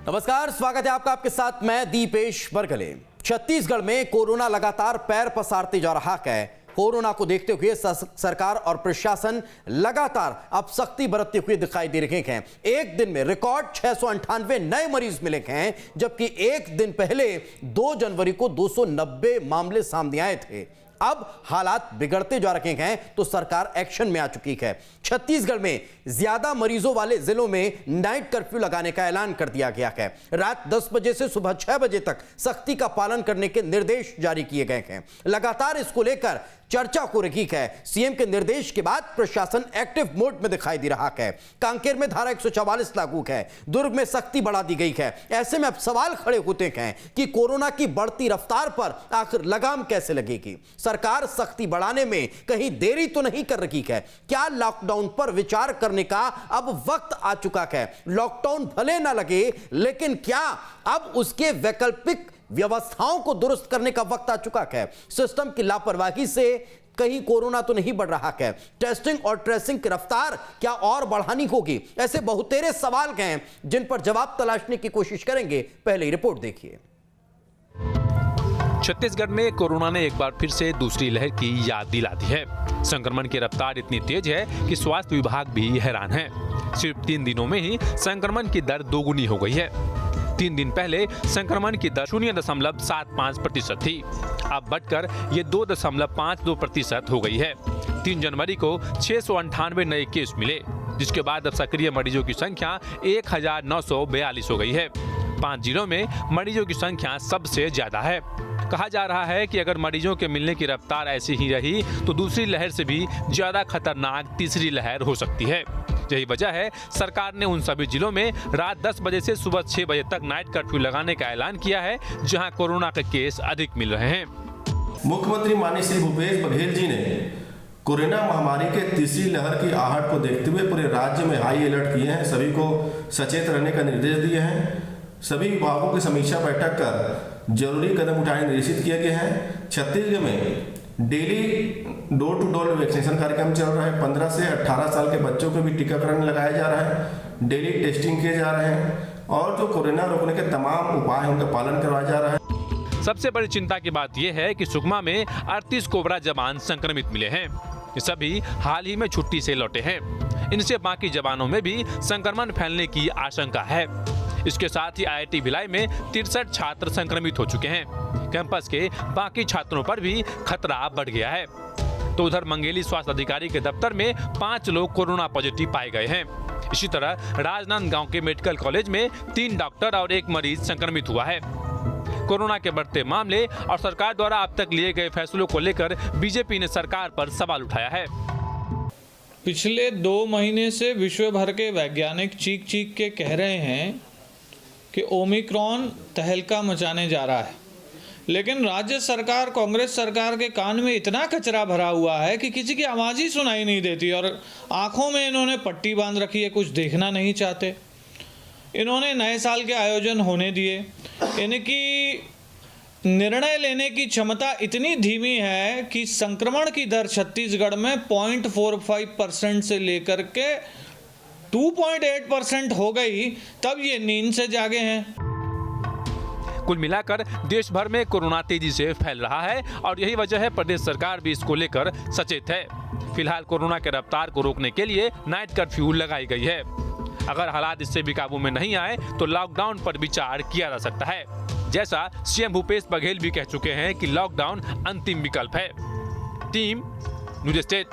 नमस्कार, स्वागत है आपका। आपके साथ मैं दीपेश बरगले। छत्तीसगढ़ में कोरोना लगातार पैर पसारते जा रहा है। कोरोना को देखते हुए सरकार और प्रशासन लगातार अब सख्ती बरतते हुए दिखाई दे रहे हैं। एक दिन में रिकॉर्ड 698 नए मरीज मिले हैं, जबकि एक दिन पहले 2 जनवरी को 290 मामले सामने आए थे। अब हालात बिगड़ते जा रहे हैं तो सरकार एक्शन में आ चुकी है। छत्तीसगढ़ में ज्यादा मरीजों वाले जिलों में नाइट कर्फ्यू लगाने का ऐलान कर दिया गया है। रात 10 बजे से सुबह 6 बजे तक सख्ती का पालन करने के निर्देश जारी किए गए हैं। लगातार इसको लेकर चर्चा हो रही है। सीएम के निर्देश के बाद प्रशासन एक्टिव मोड में दिखाई दे रहा है। कांकेर में धारा 144 लागू है। दुर्ग में सख्ती बढ़ा दी गई है। ऐसे में अब सवाल खड़े होते हैं कि कोरोना की बढ़ती रफ्तार पर आखिर लगाम कैसे लगेगी। सरकार सख्ती बढ़ाने में कहीं देरी तो नहीं कर रही है। क्या लॉकडाउन पर विचार करने का अब वक्त आ चुका है? लॉकडाउन भले ना लगे, लेकिन क्या अब उसके वैकल्पिक व्यवस्थाओं को दुरुस्त करने का वक्त आ चुका है? सिस्टम की लापरवाही से कहीं कोरोना तो नहीं बढ़ रहा है? टेस्टिंग और ट्रेसिंग की रफ्तार क्या और बढ़ानी होगी? ऐसे बहुतेरे सवाल हैं जिन पर जवाब तलाशने की कोशिश करेंगे। पहले रिपोर्ट देखिए। छत्तीसगढ़ में कोरोना ने एक बार फिर से दूसरी लहर की याद दिला दी है। संक्रमण की रफ्तार इतनी तेज है कि स्वास्थ्य विभाग भी हैरान है। सिर्फ 3 दिनों में ही संक्रमण की दर दोगुनी हो गई है। 3 दिन पहले संक्रमण की दर 0.75% थी। अब बढ़कर ये 2.52% हो गई है। 3 जनवरी को 698 नए केस मिले, जिसके बाद अब सक्रिय मरीजों की संख्या 1942 हो गई है। 5 जिलों में मरीजों की संख्या सबसे ज्यादा है। कहा जा रहा है कि अगर मरीजों के मिलने की रफ्तार ऐसी ही रही तो दूसरी लहर से भी ज्यादा खतरनाक तीसरी लहर हो सकती है। यही वजह है सरकार ने उन सभी जिलों में रात 10 बजे से सुबह 6 बजे तक नाइट कर्फ्यू लगाने का ऐलान किया है, जहां कोरोना के केस अधिक मिल रहे हैं। मुख्यमंत्री माननीय श्री भूपेश बघेल जी ने कोरोना महामारी के तीसरी लहर की आहट को देखते हुए पूरे राज्य में हाई अलर्ट किए हैं। सभी को सचेत रहने का निर्देश दिए हैं। सभी विभागों की समीक्षा बैठक कर जरूरी कदम उठाने निर्देशित किए गए हैं। छत्तीसगढ़ में daily door to door vaccination कार्यक्रम चल रहा है। 15 से 18 साल के बच्चों को भी टीकाकरण लगाया जा रहा है। डेली टेस्टिंग किए जा रहे हैं और जो कोरोना रोकने के तमाम उपाय उनका पालन करवाया जा रहा है। सबसे बड़ी चिंता की बात यह है कि सुकमा में 38 कोबरा जवान संक्रमित मिले हैं। ये सभी हाल ही में छुट्टी से लौटे हैं। इनसे बाकी जवानों में भी संक्रमण फैलने की आशंका है। इसके साथ ही IIT भिलाई में 63 छात्र संक्रमित हो चुके हैं। कैंपस के बाकी छात्रों पर भी खतरा बढ़ गया है। तो उधर मंगेली स्वास्थ्य अधिकारी के दफ्तर में 5 लोग कोरोना पॉजिटिव पाए गए हैं। इसी तरह राजनांदगांव के मेडिकल कॉलेज में 3 डॉक्टर और 1 मरीज संक्रमित हुआ है। कोरोना के बढ़ते मामले और सरकार द्वारा अब तक लिए गए फैसलों को लेकर बीजेपी ने सरकार पर सवाल उठाया है। पिछले 2 महीने से विश्व भर के वैज्ञानिक चीख चीख के कह रहे हैं कि ओमिक्रॉन तहलका मचाने जा रहा है, लेकिन राज्य सरकार, कांग्रेस सरकार के कान में इतना कचरा भरा हुआ है कि किसी की आवाज़ ही सुनाई नहीं देती और आंखों में इन्होंने पट्टी बांध रखी है, कुछ देखना नहीं चाहते। इन्होंने नए साल के आयोजन होने दिए। इनकी निर्णय लेने की क्षमता इतनी धीमी है कि संक्रमण की दर छत्तीसगढ़ में 0.45% से लेकर के 2.8% हो गई, तब ये नींद से जागे हैं। कुल मिलाकर देश भर में कोरोना तेजी से फैल रहा है और यही वजह है प्रदेश सरकार भी इसको लेकर सचेत है। फिलहाल कोरोना के रफ्तार को रोकने के लिए नाइट कर्फ्यू लगाई गई है। अगर हालात इससे भी काबू में नहीं आए तो लॉकडाउन पर विचार किया जा सकता है। जैसा सीएम भूपेश बघेल भी कह चुके हैं कि लॉकडाउन अंतिम विकल्प है। Team news state.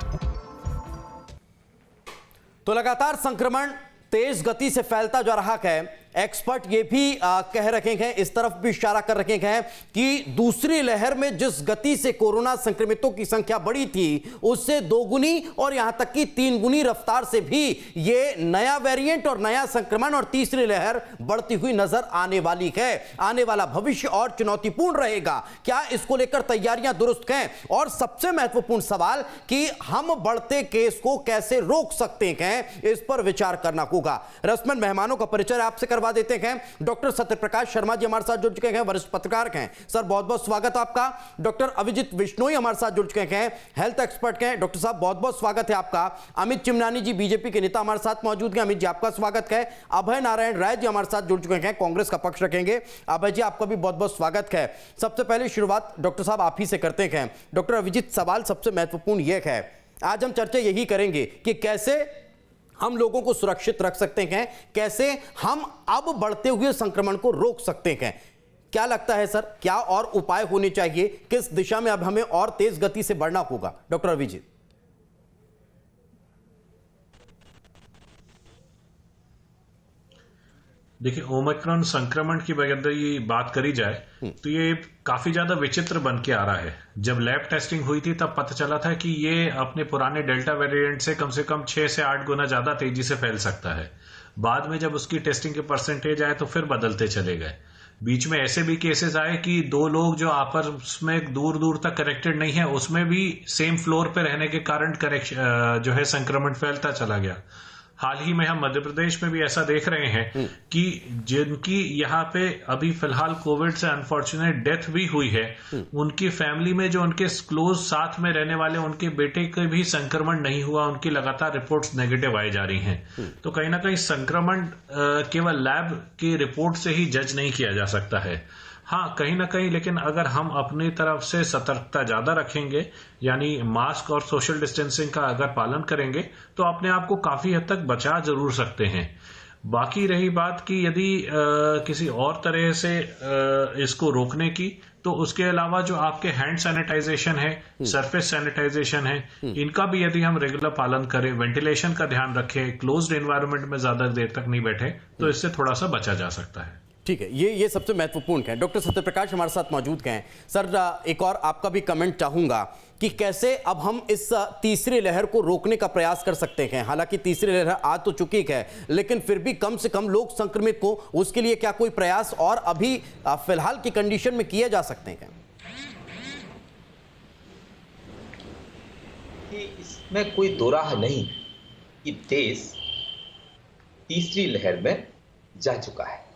तो लगातार संक्रमण तेज गति से फैलता जा रहा है। एक्सपर्ट ये भी कह रखे हैं, इस तरफ भी इशारा कर रखे हैं कि दूसरी लहर में जिस गति से कोरोना संक्रमितों की संख्या बढ़ी थी, उससे 2 गुनी और यहां तक कि 3 गुनी रफ्तार से भी ये नया वेरिएंट और नया संक्रमण और तीसरी लहर बढ़ती हुई नजर आने वाली है। आने वाला भविष्य और चुनौतीपूर्ण रहेगा। क्या इसको लेकर तैयारियां दुरुस्त हैं? और सबसे महत्वपूर्ण सवाल कि हम बढ़ते केस को कैसे रोक सकते हैं, इस पर विचार करना होगा। रस्मन मेहमानों का परिचय आपसे करवा देते हैं। डॉक्टर सत्यप्रकाश शर्मा जी हमारे साथ जुड़ चुके हैं, वरिष्ठ पत्रकार हैं। सर बहुत बहुत स्वागत है आपका। डॉक्टर अभिजीत विश्नोई हमारे साथ जुड़ चुके हैं, हेल्थ एक्सपर्ट हैं। डॉक्टर साहब बहुत बहुत स्वागत है आपका। अमित चिमनानी जी बीजेपी के नेता हमारे साथ मौजूद हैं, अमित जी आपका स्वागत है। अभय नारायण राय जी हमारे साथ जुड़ चुके हैं, कांग्रेस का पक्ष रखेंगे। अभय जी आपका भी बहुत बहुत स्वागत है। सबसे पहले शुरुआत डॉक्टर साहब आप ही से करते हैं। डॉक्टर अभिजीत, सवाल सबसे महत्वपूर्ण यह है, आज हम चर्चा यही करेंगे कि कैसे हम लोगों को सुरक्षित रख सकते हैं, कैसे हम अब बढ़ते हुए संक्रमण को रोक सकते हैं। क्या लगता है सर, क्या और उपाय होने चाहिए, किस दिशा में अब हमें और तेज गति से बढ़ना होगा? डॉक्टर अभिजीत। देखिए, ओमिक्रॉन संक्रमण की अगर ये बात करी जाए तो ये काफी ज्यादा विचित्र बन के आ रहा है। जब लैब टेस्टिंग हुई थी तब पता चला था कि ये अपने पुराने डेल्टा वेरिएंट से कम 6 से 8 गुना ज्यादा तेजी से फैल सकता है। बाद में जब उसकी टेस्टिंग के परसेंटेज आए तो फिर बदलते चले गए। बीच में ऐसे भी केसेस आए कि 2 लोग जो आपस में दूर दूर तक कनेक्टेड नहीं है, उसमें भी सेम फ्लोर पे रहने के कारण जो है संक्रमण फैलता चला गया। हाल ही में हम मध्य प्रदेश में भी ऐसा देख रहे हैं कि जिनकी यहाँ पे अभी फिलहाल कोविड से अनफॉर्चुनेट डेथ भी हुई है, उनकी फैमिली में जो उनके क्लोज साथ में रहने वाले उनके बेटे के भी संक्रमण नहीं हुआ, उनकी लगातार रिपोर्ट्स नेगेटिव आई जा रही हैं। तो कहीं ना कहीं संक्रमण केवल लैब की रिपोर्ट से ही जज नहीं किया जा सकता है। हाँ, कहीं ना कहीं लेकिन अगर हम अपनी तरफ से सतर्कता ज्यादा रखेंगे, यानी मास्क और सोशल डिस्टेंसिंग का अगर पालन करेंगे, तो अपने आप को काफी हद तक बचा जरूर सकते हैं। बाकी रही बात कि यदि किसी और तरह से इसको रोकने की, तो उसके अलावा जो आपके हैंड सैनिटाइजेशन है, सरफेस सैनिटाइजेशन है, इनका भी यदि हम रेगुलर पालन करें, वेंटिलेशन का ध्यान रखें, क्लोज्ड एनवायरनमेंट में ज्यादा देर तक नहीं बैठे, तो इससे थोड़ा सा बचा जा सकता है। ठीक है, ये सबसे महत्वपूर्ण है। डॉक्टर सत्यप्रकाश हमारे साथ मौजूद हैं। सर एक और आपका भी कमेंट चाहूंगा कि कैसे अब हम इस तीसरी लहर को रोकने का प्रयास कर सकते हैं। हालांकि तीसरी लहर आ तो चुकी है, लेकिन फिर भी कम से कम लोग संक्रमित को, उसके लिए क्या कोई प्रयास और अभी फिलहाल की कंडीशन में किए जा सकते हैं? कि इसमें कोई दो राह नहीं कि देश तीसरी लहर में जा चुका है,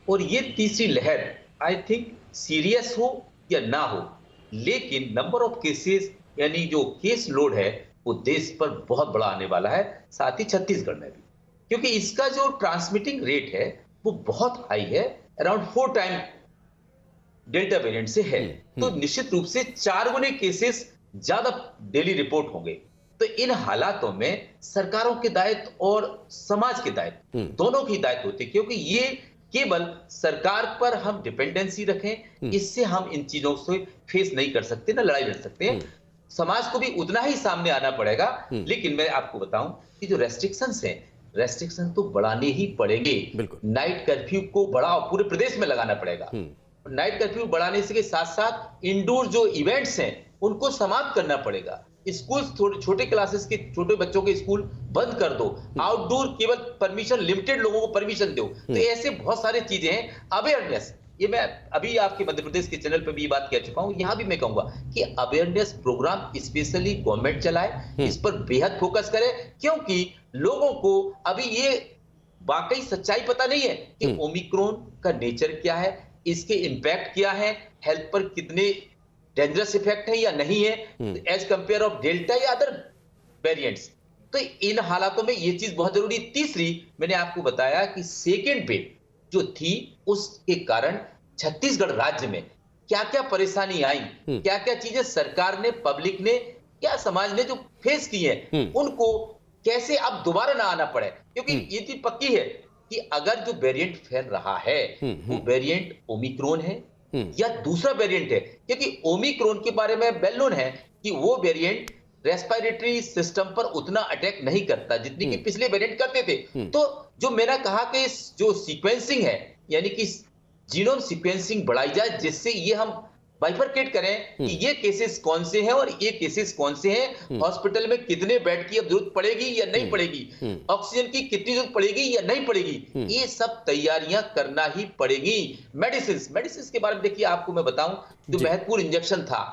और ये तीसरी लहर आई थिंक सीरियस हो या ना हो, लेकिन नंबर ऑफ केसेस यानी जो केस लोड है वो देश पर बहुत बड़ा आने वाला है, साथ ही छत्तीसगढ़ में भी, क्योंकि इसका जो ट्रांसमिटिंग रेट है वो बहुत हाई है, अराउंड 4 टाइम डेल्टा वेरिएंट से है। तो निश्चित रूप से 4 गुने केसेस ज्यादा डेली रिपोर्ट होंगे। तो इन हालातों में सरकारों के दायित्व और समाज के दायित्व दोनों की दायित्व होते, क्योंकि ये केवल सरकार पर हम डिपेंडेंसी रखें, इससे हम इन चीजों से फेस नहीं कर सकते, ना लड़ाई लड़ सकते हैं। समाज को भी उतना ही सामने आना पड़ेगा। लेकिन मैं आपको बताऊं कि जो रेस्ट्रिक्शंस हैं, रेस्ट्रिक्शन तो बढ़ाने ही पड़ेंगे। नाइट कर्फ्यू को बढ़ाओ, पूरे प्रदेश में लगाना पड़ेगा। नाइट कर्फ्यू बढ़ाने के साथ साथ इंडोर जो इवेंट्स हैं उनको समाप्त करना पड़ेगा। स्कूल, छोटे क्लासेस के छोटे बच्चों के स्कूल बंद कर दो, आउटडोर केवल परमिशन, लिमिटेड लोगों को परमिशन दो। तो ऐसे बहुत सारे चीजें हैं। अवेयरनेस, ये मैं अभी आपके मध्य प्रदेश के चैनल पे भी ये बात कह चुका हूं, यहां भी मैं कहूंगा कि अवेयरनेस प्रोग्राम स्पेशली गवर्नमेंट चलाए, इस पर बेहद फोकस करे, क्योंकि लोगों को अभी ये वाकई सच्चाई पता नहीं है कि ओमिक्रॉन का नेचर क्या है, इसके इंपैक्ट क्या है, हेल्थ पर कितने डेंजरस इफेक्ट है या नहीं है, एज कंपेयर ऑफ डेल्टा या अदर वेरिएंट्स। तो इन हालातों में ये चीज बहुत जरूरी। तीसरी, मैंने आपको बताया कि सेकेंड वेव जो थी उसके कारण छत्तीसगढ़ राज्य में क्या क्या परेशानी आई, क्या क्या चीजें सरकार ने, पब्लिक ने या समाज ने जो फेस की है, उनको कैसे अब दोबारा ना आना पड़े। क्योंकि ये चीज पक्की है कि अगर जो वेरिएंट फैल रहा है वो वेरिएंट ओमिक्रॉन है या दूसरा वेरिएंट है, क्योंकि ओमिक्रॉन के बारे में वेल नोन है कि वो वेरिएंट रेस्पिरेटरी सिस्टम पर उतना अटैक नहीं करता जितनी कि पिछले वेरिएंट करते थे। तो जो मैंने कहा कि जो सीक्वेंसिंग है, यानी कि जीनोम सीक्वेंसिंग बढ़ाई जाए, जिससे ये हम बाइफरकेट करें कि ये केसेस कौन से हैं और ये केसेस कौन से हैं, हॉस्पिटल में कितने बेड की अब जरूरत पड़ेगी या नहीं पड़ेगी, ऑक्सीजन की कितनी जरूरत पड़ेगी या नहीं पड़ेगी, ये सब तैयारियां करना ही पड़ेगी। मेडिसिन के बारे में देखिए, आपको मैं बताऊं, जो महत्वपूर्ण इंजेक्शन था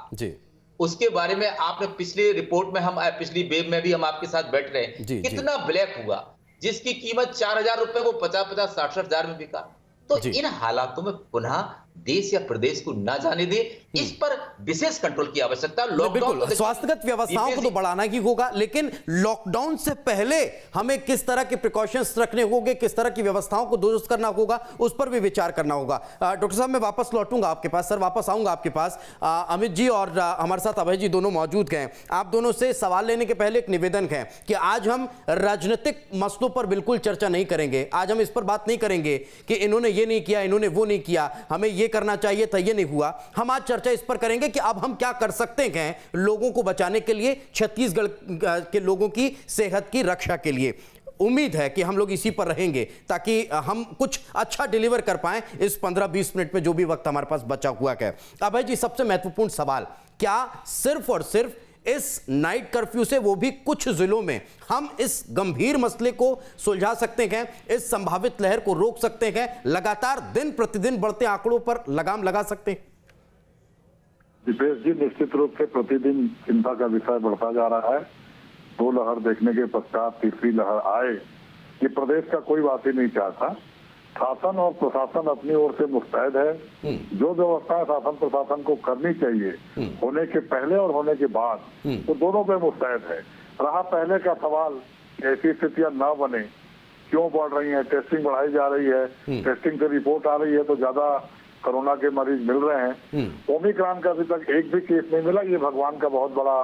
उसके बारे में आपने पिछले रिपोर्ट में, हम पिछली वेब में भी हम आपके साथ बैठ रहे हैं, कितना ब्लैक हुआ। जिसकी कीमत 4,000 रुपए को 50-50, 60-60 हजार में बिका। तो इन हालातों में पुनः देश या प्रदेश को ना जाने दे, इस पर विशेष कंट्रोल की आवश्यकता। बिल्कुल, स्वास्थ्यगत व्यवस्थाओं को तो बढ़ाना ही होगा, लेकिन लॉकडाउन से पहले हमें किस तरह के प्रिकॉशंस रखने होंगे, किस तरह की व्यवस्थाओं को दुरुस्त करना होगा, उस पर भी विचार करना होगा। डॉक्टर साहब, मैं वापस लौटूंगा आपके पास, सर वापस आऊंगा आपके पास। अमित जी और हमारे साथ अभय जी दोनों मौजूद हैं। आप दोनों से सवाल लेने के पहले एक निवेदन है कि आज हम राजनीतिक मसलों पर बिल्कुल चर्चा नहीं करेंगे। आज हम इस पर बात नहीं करेंगे कि इन्होंने ये नहीं किया, इन्होंने वो नहीं किया, हमें ये करना चाहिए था, ये नहीं हुआ। हम आज चर्चा इस पर करेंगे कि अब हम क्या कर सकते हैं लोगों को बचाने के लिए, छत्तीसगढ़ के लोगों की सेहत की रक्षा के लिए। उम्मीद है कि हम लोग इसी पर रहेंगे ताकि हम कुछ अच्छा डिलीवर कर पाएं इस 15-20 मिनट में जो भी वक्त हमारे पास बचा हुआ है। अभय जी, सबसे महत्वपूर्ण सवाल, क्या सिर्फ और सिर्फ इस नाइट कर्फ्यू से, वो भी कुछ जिलों में, हम इस गंभीर मसले को सुलझा सकते हैं, इस संभावित लहर को रोक सकते हैं, लगातार दिन प्रतिदिन बढ़ते आंकड़ों पर लगाम लगा सकते हैं? दीपेश जी, निश्चित रूप से प्रतिदिन चिंता का विषय बढ़ता जा रहा है। 2 लहर देखने के पश्चात तीसरी लहर आए, ये प्रदेश का कोई बात ही नहीं चाहता। शासन और प्रशासन अपनी ओर से मुस्तैद है। जो व्यवस्थाएं शासन प्रशासन को करनी चाहिए, होने के पहले और होने के बाद, वो दोनों पे मुस्तैद है। रहा पहले का सवाल, ऐसी स्थितियां न बने, क्यों बढ़ रही है? टेस्टिंग बढ़ाई जा रही है, टेस्टिंग से रिपोर्ट आ रही है तो ज्यादा कोरोना के मरीज मिल रहे हैं। ओमिक्रॉन का अभी तक एक भी केस नहीं मिला। ये भगवान का बहुत बड़ा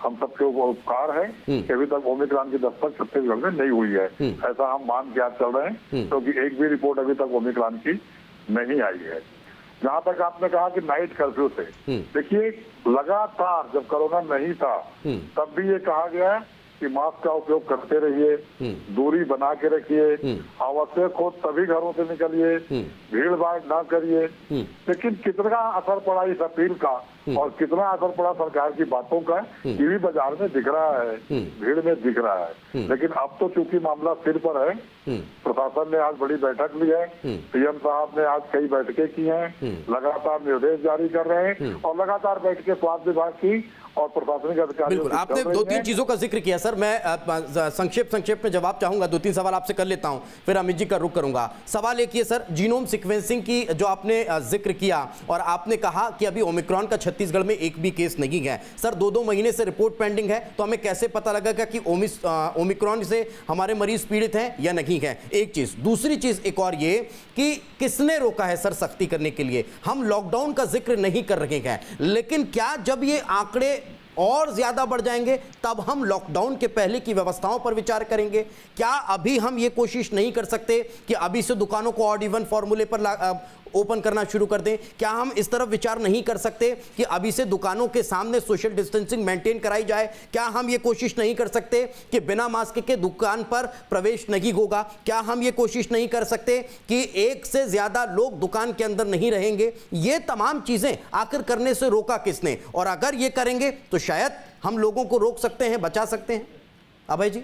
हम सबके उपकार है कि अभी तक ओमिक्रॉन की दस्तक छत्तीसगढ़ में नहीं हुई है। ऐसा हम मान के आज चल रहे हैं, क्योंकि एक भी रिपोर्ट अभी तक ओमिक्रॉन की नहीं आई है। जहां तक आपने कहा कि नाइट कर्फ्यू से, देखिए लगातार जब कोरोना नहीं था तब भी ये कहा गया है कि मास्क का उपयोग करते रहिए, दूरी बना के रखिए, आवश्यक हो तभी घरों से निकलिए, भीड़ भाड़ ना करिए। लेकिन कितना असर पड़ा इस अपील का और कितना असर पड़ा सरकार की बातों का, ये भी बाजार में दिख रहा है, भीड़ में दिख रहा है। लेकिन अब तो चूंकि मामला सिर पर है, प्रशासन ने आज बड़ी बैठक ली है, सीएम साहब ने आज कई बैठकें की हैं, लगातार निर्देश जारी कर रहे हैं और लगातार बैठकें स्वास्थ्य विभाग की और प्रशासनिक अधिकारियों। बिल्कुल, आपने 2-3 चीजों का जिक्र किया सर, मैं संक्षेप में जवाब चाहूंगा, 2-3 सवाल आपसे कर लेता हूं, फिर अमित जी का रुख करूंगा। सवाल एक ये सर, जीनोम सीक्वेंसिंग की जो आपने जिक्र किया और आपने कहा कि अभी ओमिक्रॉन का छत्तीसगढ़ में एक भी केस नहीं है। सर 2-2 महीने से रिपोर्ट पेंडिंग है, तो हमें कैसे पता लगेगा कि ओमिक्रॉन से हमारे मरीज पीड़ित हैं या नहीं है? एक चीज। दूसरी चीज एक और ये कि किसने रोका है सर सख्ती करने के लिए? हम लॉकडाउन का जिक्र नहीं कर रहे हैं, लेकिन क्या जब ये आंकड़े और ज्यादा बढ़ जाएंगे तब हम लॉकडाउन के पहले की व्यवस्थाओं पर विचार करेंगे? क्या अभी हम ये कोशिश नहीं कर सकते कि अभी से दुकानों को ऑड इवन फॉर्मूले पर ओपन करना शुरू कर दें? क्या हम इस तरफ विचार नहीं कर सकते कि अभी से दुकानों के सामने सोशल डिस्टेंसिंग मेंटेन कराई जाए? क्या हम ये कोशिश नहीं कर सकते कि बिना मास्क के दुकान पर प्रवेश नहीं होगा? क्या हम ये कोशिश नहीं कर सकते कि एक से ज्यादा लोग दुकान के अंदर नहीं रहेंगे? ये तमाम चीजें आखिर करने से रोका किसने? और अगर ये करेंगे तो शायद हम लोगों को रोक सकते हैं, बचा सकते हैं। अभय जी,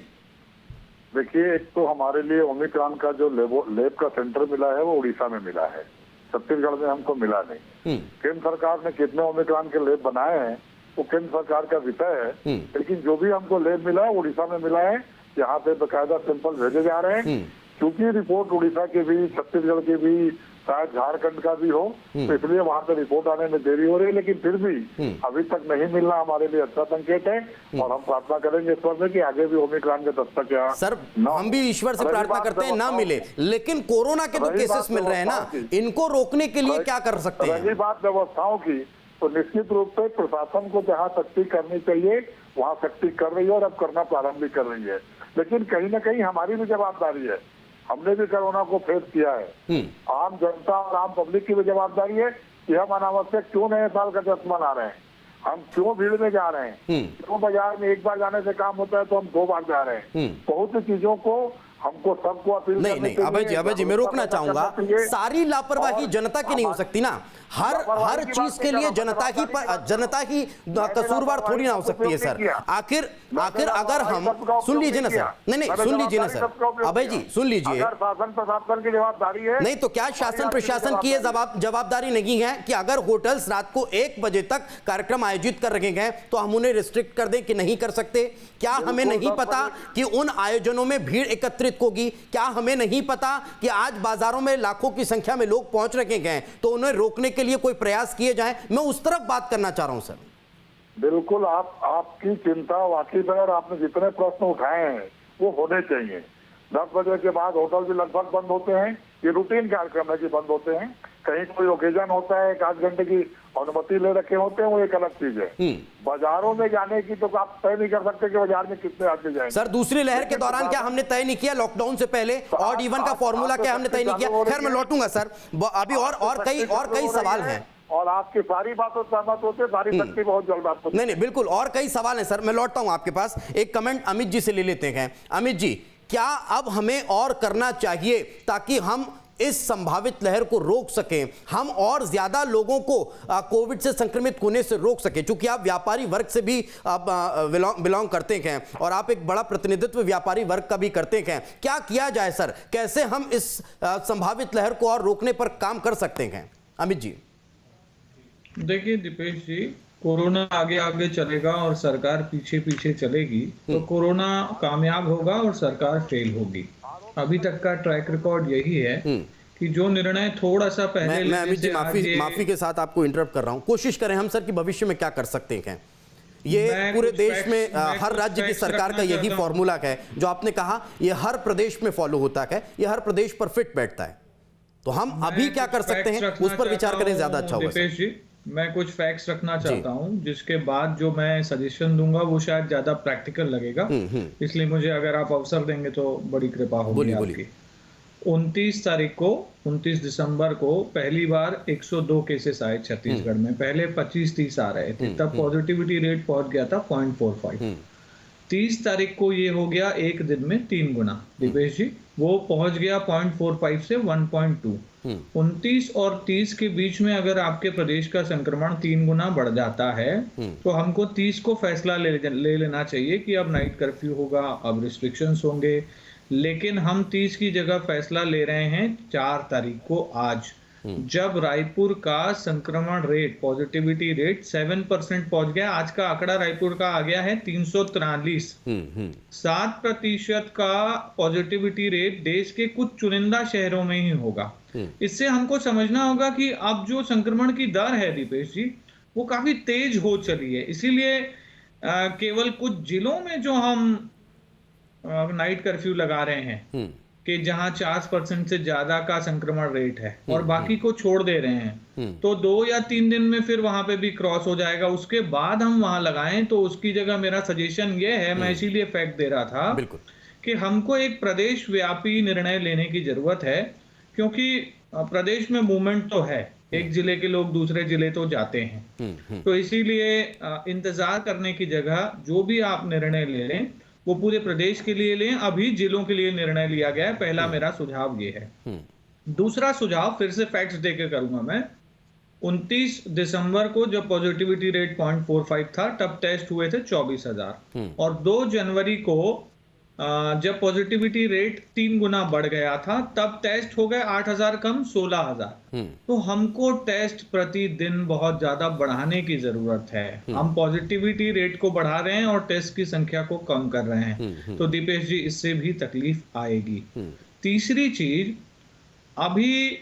देखिए, एक तो हमारे लिए ओमिक्रॉन का जो लैब का सेंटर मिला है वो उड़ीसा में मिला है, छत्तीसगढ़ में हमको मिला नहीं। केंद्र सरकार ने कितने ओमिक्रॉन के लैब बनाए हैं वो केंद्र सरकार का विषय है, लेकिन जो भी हमको लैब मिला है उड़ीसा में मिला है। यहाँ पे बकायदा सैंपल भेजे जा रहे हैं। क्योंकि रिपोर्ट उड़ीसा के भी, छत्तीसगढ़ के भी, शायद झारखंड का भी हो, तो इसलिए वहां से रिपोर्ट आने में देरी हो रही है। लेकिन फिर भी अभी तक नहीं मिलना हमारे लिए अच्छा संकेत है और हम प्रार्थना करेंगे ईश्वर से कि आगे भी ओमिक्रॉन के दस्तक यहाँ। सर हम भी ईश्वर से प्रार्थना करते हैं ना मिले, लेकिन कोरोना के तो केसेस मिल रहे हैं ना, इनको रोकने के लिए क्या कर सकते हैं? रही बात व्यवस्थाओं की, तो निश्चित रूप से प्रशासन को जहाँ सख्ती करनी चाहिए वहाँ सख्ती कर रही है और अब करना प्रारंभ भी कर रही है। लेकिन कहीं ना कहीं हमारी भी जवाबदारी है, हमने भी कोरोना को फेस किया है। आम जनता और आम पब्लिक की भी जवाबदारी है कि हम अनावश्यक क्यों नए साल का जश्न मना रहे हैं, हम क्यों भीड़ में जा रहे हैं, क्यों बाजार में एक बार जाने से काम होता है तो हम 2 बार जा रहे हैं। बहुत सी चीजों को हमको सबको अपील नहीं, अभय जी मैं रोकना चाहूंगा। सारी लापरवाही जनता की नहीं हो सकती ना, हर चीज के लिए जनता ही कसूरवार थोड़ी ना हो सकती है सर। आखिर अगर हम सुन लीजिए ना सर, नहीं सुन लीजिए ना सर, अभय जी सुन लीजिए। शासन प्रशासन की जवाबदारी है। नहीं तो क्या शासन प्रशासन की ये जवाबदारी नहीं है कि अगर होटल्स रात को 1 बजे तक कार्यक्रम आयोजित कर रहे हैं तो हम उन्हें रिस्ट्रिक्ट कर दें कि नहीं कर सकते? क्या हमें नहीं पता कि उन आयोजनों में भीड़ एकत्रित नियंत्रित होगी? क्या हमें नहीं पता कि आज बाजारों में लाखों की संख्या में लोग पहुंच रखे हैं, तो उन्हें रोकने के लिए कोई प्रयास किए जाएं? मैं उस तरफ बात करना चाह रहा हूं सर। बिल्कुल, आपकी चिंता वाकिफ है और आपने जितने प्रश्न उठाए हैं वो होने चाहिए। 10 बजे के बाद होटल भी लगभग बंद होते हैं, ये रूटीन कार्यक्रम है कि बंद होते हैं। कहीं कोई ओकेजन होता है, 1 घंटे की अनुमति ले रखे होते हैं, वो एक अलग चीज है। बाजारों में जाने की तो आप तय नहीं कर सकते कि बाजार में कितने आदमी जाएंगे। सर, दूसरी लहर के दौरान क्या हमने तय नहीं किया? लॉकडाउन से पहले ऑड इवन का फॉर्मूला क्या हमने तय नहीं किया? खैर, मैं लौटूंगा सर, अभी और कई सवाल हैं और आपकी सारी बातों से सहमत होते, सारी शक्ति बहुत जल्द आपको। नहीं, बिल्कुल, और कई सवाल हैं सर, मैं लौटता हूं आपके पास। एक कमेंट अमित जी से ले लेते हैं। अमित जी, क्या अब हमें और करना चाहिए ताकि हम इस संभावित लहर को रोक सकें, हम और ज्यादा लोगों को कोविड से संक्रमित होने से रोक सकें? क्योंकि आप व्यापारी वर्ग से भी बिलोंग करते हैं और आप एक बड़ा प्रतिनिधित्व व्यापारी वर्ग का भी करते हैं। क्या किया जाए सर, कैसे हम इस संभावित लहर को और रोकने पर काम कर सकते हैं? अमित जी। देखिए दीपेश जी, कोरोना आगे आगे चलेगा और सरकार पीछे पीछे चलेगी तो कोरोना कामयाब होगा और सरकार फेल होगी। अभी तक का ट्रैक रिकॉर्ड यही है कि जो निर्णय थोड़ा सा पहले मैं अमित जी माफी के साथ आपको इंटरप्ट कर रहा हूं। कोशिश करें हम सर कि भविष्य में क्या कर सकते हैं। ये पूरे देश में हर राज्य की सरकार का यही फॉर्मूला है जो आपने कहा, ये हर प्रदेश में फॉलो होता है, ये हर प्रदेश पर फिट बैठता है। तो हम अभी क्या कर सकते हैं उस पर विचार करें, ज्यादा अच्छा होगा। दीपेश जी, मैं कुछ फैक्ट्स रखना चाहता हूं जिसके बाद जो मैं सजेशन दूंगा वो शायद ज्यादा प्रैक्टिकल लगेगा, इसलिए मुझे अगर आप अवसर देंगे तो बड़ी कृपा होगी आपकी। 29 दिसंबर को पहली बार 102 केसेस आए छत्तीसगढ़ में। पहले 25-30 आ रहे थे, तब पॉजिटिविटी रेट पहुंच गया था 0.45। 30 तारीख को ये हो गया एक दिन में 3 गुना दीपेश जी, वो पहुंच गया 0.45 से 1.2। 29 और 30 के बीच में अगर आपके प्रदेश का संक्रमण 3 गुना बढ़ जाता है तो हमको 30 को फैसला ले लेना चाहिए कि अब नाइट कर्फ्यू होगा, अब रिस्ट्रिक्शंस होंगे। लेकिन हम 30 की जगह फैसला ले रहे हैं 4 तारीख को, आज, जब रायपुर का संक्रमण रेट, पॉजिटिविटी रेट 7% पहुंच गया। आज का आंकड़ा रायपुर का आ गया है 343। 7% का पॉजिटिविटी रेट देश के कुछ चुनिंदा शहरों में ही होगा। इससे हमको समझना होगा कि अब जो संक्रमण की दर है दीपेश जी, वो काफी तेज हो चली है। इसीलिए केवल कुछ जिलों में जो हम नाइट कर्फ्यू लगा रहे हैं कि जहां 40% से ज्यादा का संक्रमण रेट है और बाकी को छोड़ दे रहे हैं, तो 2 या 3 दिन में फिर वहां पे भी क्रॉस हो जाएगा। उसके बाद हम वहां लगाएं तो उसकी जगह मेरा सजेशन ये है, मैं इसीलिए फैक्ट दे रहा था कि हमको एक प्रदेश व्यापी निर्णय लेने की जरूरत है, क्योंकि प्रदेश में मूवमेंट तो है, एक जिले के लोग दूसरे जिले तो जाते हैं। तो इसीलिए इंतजार करने की जगह जो भी आप निर्णय ले लें वो पूरे प्रदेश के लिए लें। अभी जिलों के लिए निर्णय लिया गया है। पहला मेरा सुझाव ये है। दूसरा सुझाव फिर से फैक्ट्स देकर करूंगा मैं। 29 दिसंबर को जब पॉजिटिविटी रेट 0.45 था तब टेस्ट हुए थे 24,000 और 2 जनवरी को जब पॉजिटिविटी रेट 3 गुना बढ़ गया था तब टेस्ट हो गए 8,000 कम 16,000। तो हमको टेस्ट प्रतिदिन बहुत ज्यादा बढ़ाने की जरूरत है। हम पॉजिटिविटी रेट को बढ़ा रहे हैं और टेस्ट की संख्या को कम कर रहे हैं, तो दीपेश जी इससे भी तकलीफ आएगी। तीसरी चीज, अभी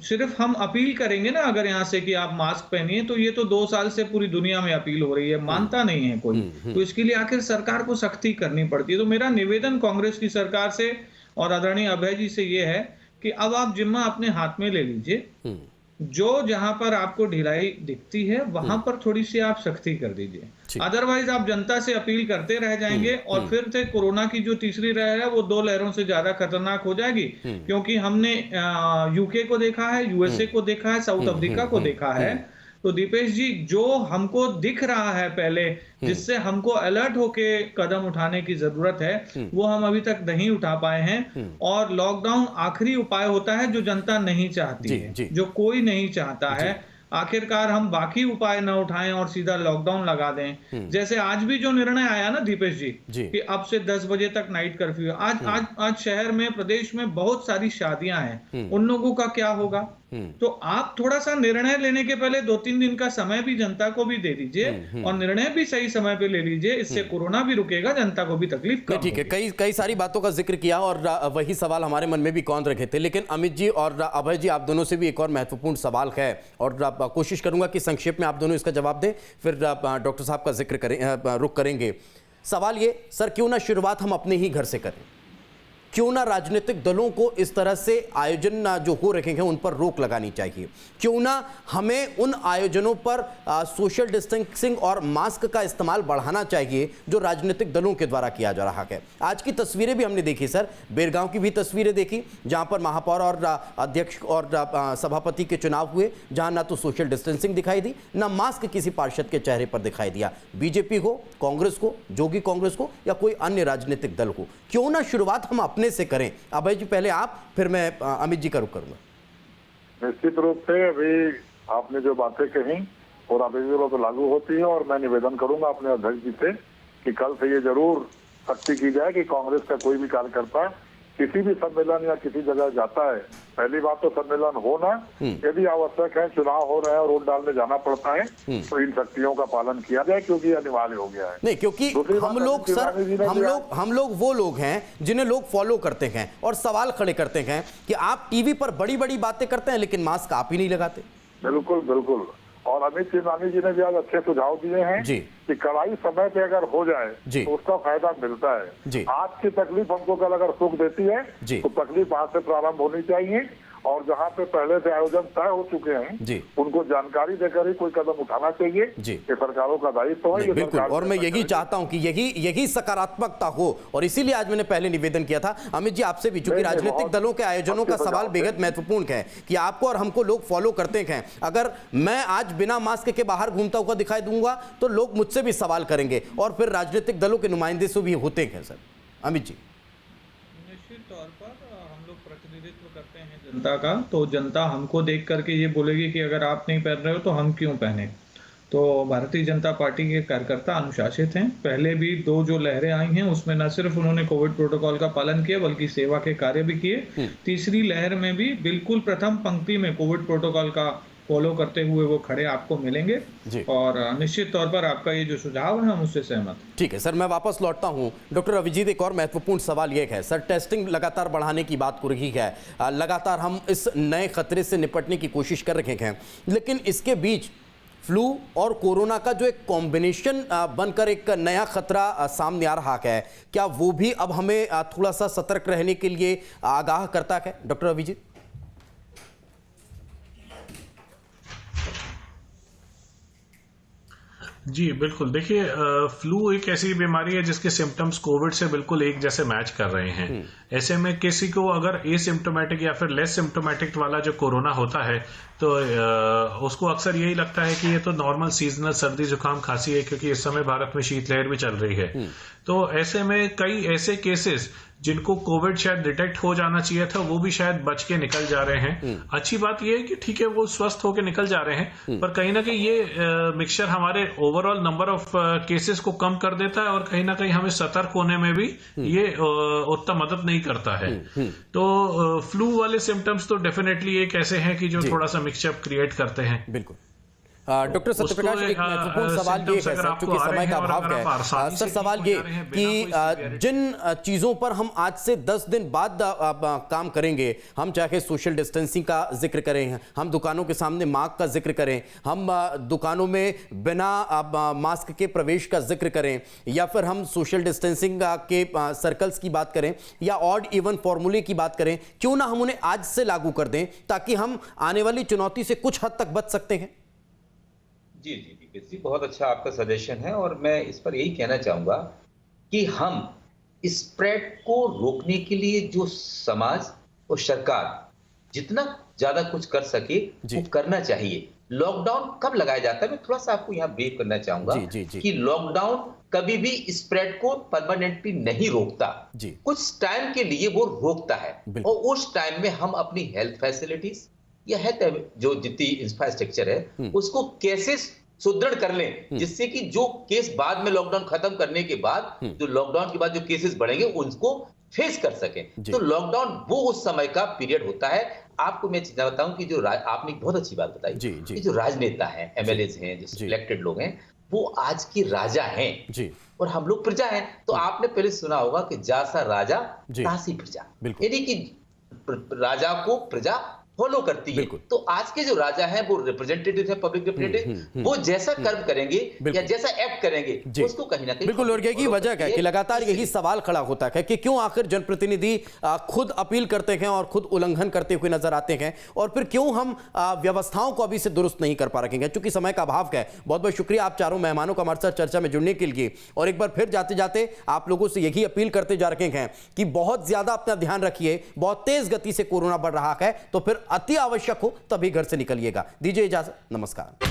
सिर्फ हम अपील करेंगे ना अगर यहाँ से कि आप मास्क पहनिए, तो ये तो 2 साल से पूरी दुनिया में अपील हो रही है, मानता नहीं है कोई। तो इसके लिए आखिर सरकार को सख्ती करनी पड़ती है। तो मेरा निवेदन कांग्रेस की सरकार से और आदरणीय अभय जी से ये है कि अब आप जिम्मा अपने हाथ में ले लीजिए। जो जहां पर आपको ढिलाई दिखती है वहां पर थोड़ी सी आप सख्ती कर दीजिए। अदरवाइज आप जनता से अपील करते रह जाएंगे और फिर से कोरोना की जो तीसरी लहर है वो 2 लहरों से ज्यादा खतरनाक हो जाएगी। क्योंकि हमने यूके को देखा है, यूएसए को देखा है, साउथ अफ्रीका को देखा है। तो दीपेश जी, जो हमको दिख रहा है पहले, जिससे हमको अलर्ट होके कदम उठाने की जरूरत है, वो हम अभी तक नहीं उठा पाए हैं। और लॉकडाउन आखिरी उपाय होता है जो जनता नहीं चाहती है, जो कोई नहीं चाहता है। आखिरकार हम बाकी उपाय न उठाएं और सीधा लॉकडाउन लगा दें। जैसे आज भी जो निर्णय आया ना दीपेश जी कि अब से 10 बजे तक नाइट कर्फ्यू, आज शहर में, प्रदेश में बहुत सारी शादियां हैं, उन लोगों का क्या होगा? तो आप थोड़ा सा निर्णय लेने के पहले 2-3 दिन का समय भी जनता को भी दे दीजिए और निर्णय भी सही समय पे ले लीजिए। इससे कोरोना भी रुकेगा, जनता को भी तकलीफ कम ठीक है, कई सारी बातों का जिक्र किया और वही सवाल हमारे मन में भी कौन रखे थे। लेकिन अमित जी और अभय जी, आप दोनों से भी एक और महत्वपूर्ण सवाल है और कोशिश करूंगा कि संक्षेप में आप दोनों इसका जवाब दें, फिर डॉक्टर साहब का जिक्र करें, रुख करेंगे। सवाल ये सर, क्यों ना शुरुआत हम अपने ही घर से करें? क्यों ना राजनीतिक दलों को इस तरह से आयोजन जो हो रखे हैं उन पर रोक लगानी चाहिए? क्यों ना हमें उन आयोजनों पर सोशल डिस्टेंसिंग और मास्क का इस्तेमाल बढ़ाना चाहिए जो राजनीतिक दलों के द्वारा किया जा रहा है? आज की तस्वीरें भी हमने देखी सर, बेरगांव की भी तस्वीरें देखी जहां पर महापौर और अध्यक्ष और सभापति के चुनाव हुए, जहां ना तो सोशल डिस्टेंसिंग दिखाई दी, ना मास्क किसी पार्षद के चेहरे पर दिखाई दिया। बीजेपी हो, कांग्रेस को, जोगी कांग्रेस को या कोई अन्य राजनीतिक दल को, क्यों ना शुरुआत हम अपने से करें? अभय जी पहले आप, फिर मैं अमित जी का रुख करूंगा। निश्चित रूप से अभी आपने जो बातें कही और अभी तो लागू होती है, और मैं निवेदन करूंगा अपने अध्यक्ष जी से कि कल से ये जरूर सख्ती की जाए कि कांग्रेस का कोई भी कार्यकर्ता किसी भी सम्मेलन या किसी जगह जाता है, पहली बात तो सम्मेलन होना, यदि आवश्यक है, चुनाव हो रहे हैं और वोट डालने जाना पड़ता है, तो इन शक्तियों का पालन किया जाए क्योंकि अनिवार्य हो गया है। नहीं, क्योंकि हम लोग सर, हम लोग वो लोग हैं जिन्हें लोग फॉलो करते हैं और सवाल खड़े करते हैं कि आप टीवी पर बड़ी बड़ी बातें करते हैं लेकिन मास्क आप ही नहीं लगाते। बिल्कुल बिल्कुल, और अमित सिंघानी जी ने भी आज अच्छे सुझाव दिए हैं कि कड़ाई समय पे अगर हो जाए तो उसका फायदा मिलता है। आज की तकलीफ हमको कल अगर सुख देती है तो तकलीफ आज से प्रारंभ होनी चाहिए, और जहाँ पे पहले से आयोजन तय हो चुके हैं उनको जानकारी देकर ही कोई कदम उठाना चाहिए। ये सरकारों का दायित्व है। बिल्कुल, और मैं यही चाहता हूं कि यही सकारात्मकता हो, और इसीलिए आज मैंने पहले निवेदन किया था अमित जी आपसे भी, चूंकि राजनीतिक दलों के आयोजनों का सवाल बेहद महत्वपूर्ण है कि आपको और हमको लोग फॉलो करते हैं। अगर मैं आज बिना मास्क के बाहर घूमता हुआ दिखाई दूंगा तो लोग मुझसे भी सवाल करेंगे और फिर राजनीतिक दलों के नुमाइंदे से भी होते हैं। सर अमित जी, निश्चित तौर पर हम लोग प्रतिनिधित्व करते हैं जनता का, तो जनता हमको देख करके ये बोलेगी कि अगर आप नहीं पहन रहे हो तो हम क्यों पहने। तो भारतीय जनता पार्टी के कार्यकर्ता अनुशासित हैं। पहले भी 2 जो लहरें आई हैं उसमें न सिर्फ उन्होंने कोविड प्रोटोकॉल का पालन किया बल्कि सेवा के कार्य भी किए। तीसरी लहर में भी बिल्कुल प्रथम पंक्ति में कोविड प्रोटोकॉल का फॉलो करते हुए वो खड़े आपको मिलेंगे, और निश्चित तौर पर आपका ये जो सुझाव है हम उससे सहमत। ठीक है सर, मैं वापस लौटता हूं। डॉक्टर अभिजीत, एक और महत्वपूर्ण सवाल ये है सर, टेस्टिंग लगातार बढ़ाने की बात हो रही है, लगातार हम इस नए खतरे से निपटने की कोशिश कर रहे हैं, लेकिन इसके बीच फ्लू और कोरोना का जो एक कॉम्बिनेशन बनकर एक नया खतरा सामने आ रहा है, क्या वो भी अब हमें थोड़ा सा सतर्क रहने के लिए आगाह करता है? डॉक्टर अभिजीत। जी बिल्कुल, देखिए फ्लू एक ऐसी बीमारी है जिसके सिम्टम्स कोविड से बिल्कुल एक जैसे मैच कर रहे हैं। ऐसे में किसी को अगर एसिम्टोमेटिक या फिर लेस सिम्टोमेटिक वाला जो कोरोना होता है तो उसको अक्सर यही लगता है कि ये तो नॉर्मल सीजनल सर्दी जुकाम खांसी है, क्योंकि इस समय भारत में शीतलहर भी चल रही है। तो ऐसे में कई ऐसे केसेस जिनको कोविड शायद डिटेक्ट हो जाना चाहिए था वो भी शायद बच के निकल जा रहे हैं। अच्छी बात यह है कि ठीक है वो स्वस्थ होकर निकल जा रहे हैं, पर कहीं ना कहीं ये मिक्सचर हमारे ओवरऑल नंबर ऑफ केसेस को कम कर देता है और कहीं ना कहीं हमें सतर्क होने में भी ये उतना मदद नहीं करता है। तो फ्लू वाले सिम्टम्स तो डेफिनेटली एक ऐसे हैं कि जो थोड़ा सा मिक्सचर क्रिएट करते हैं। बिल्कुल। डॉक्टर सत्यप्रकाश, एक महत्वपूर्ण सवाल ये है सर, क्योंकि समय का अभाव है सर, सवाल ये कि जिन चीज़ों पर हम आज से 10 दिन बाद काम करेंगे, हम चाहे सोशल डिस्टेंसिंग का जिक्र करें, हम दुकानों के सामने मास्क का जिक्र करें, हम दुकानों में बिना मास्क के प्रवेश का जिक्र करें, या फिर हम सोशल डिस्टेंसिंग के सर्कल्स की बात करें या ऑड इवन फॉर्मूले की बात करें, क्यों ना हम उन्हें आज से लागू कर दें ताकि हम आने वाली चुनौती से कुछ हद तक बच सकते हैं? जी जी जी, बहुत अच्छा आपका सजेशन है, और मैं इस पर यही कहना चाहूंगा कि हम स्प्रेड को रोकने के लिए जो समाज और सरकार जितना ज्यादा कुछ कर सके वो करना चाहिए। लॉकडाउन कब लगाया जाता है, मैं थोड़ा सा आपको यहाँ ब्रीफ करना चाहूंगा कि लॉकडाउन कभी भी स्प्रेड को परमानेंटली नहीं रोकता, कुछ टाइम के लिए वो रोकता है, और उस टाइम में हम अपनी हेल्थ फैसिलिटीज या है जो जितनी इंफ्रास्ट्रक्चर है उसको कैसे सुदृढ़ कर लें, जिससे कि जो केस बाद में लॉकडाउन खत्म करने के बाद जो लॉकडाउन के बाद जो केसेस बढ़ेंगे उनको फेस कर सकें। तो लॉकडाउन वो उस समय का पीरियड होता है। आपको मैं चीज़ बताऊं कि जो आपने एक बहुत अच्छी बात बताई जी, जी। कि जो राजनेता हैं, एमएलएज हैं, जो सिलेक्टेड लोग हैं, वो आज की राजा हैं जी। और हम लोग प्रजा हैं। तो आपने पहले सुना होगा कि जासा राजा जी। तासी प्रजा, बिल्कुल। यानी कि राजा को प्रजा फॉलो करती है। बिल्कुल। तो आज के जो राजा हैं वो रिप्रेजेंटेटिव है, पब्लिक रिप्रेजेंटेटिव, वो जैसा कर्म करेंगे या जैसा एक्ट करेंगे उसको कहीं ना कहीं बिल्कुल। और यही वजह है कि लगातार यही सवाल खड़ा होता है कि क्यों आखिर जनप्रतिनिधि खुद अपील करते हैं और खुद उल्लंघन करते हुए नजर आते हैं, और फिर क्यों हम व्यवस्थाओं को अभी से दुरुस्त नहीं कर पा रहे हैं। चूंकि समय का अभाव है, बहुत बहुत शुक्रिया आप चारों मेहमानों का हमारे साथ चर्चा में जुड़ने के लिए। और एक बार फिर जाते जाते आप लोगों से यही अपील करते जा रहे हैं कि बहुत ज्यादा अपना ध्यान रखिए, बहुत तेज गति से कोरोना बढ़ रहा है, तो फिर अति आवश्यक हो तभी घर से निकलिएगा। दीजिए इजाजत, नमस्कार।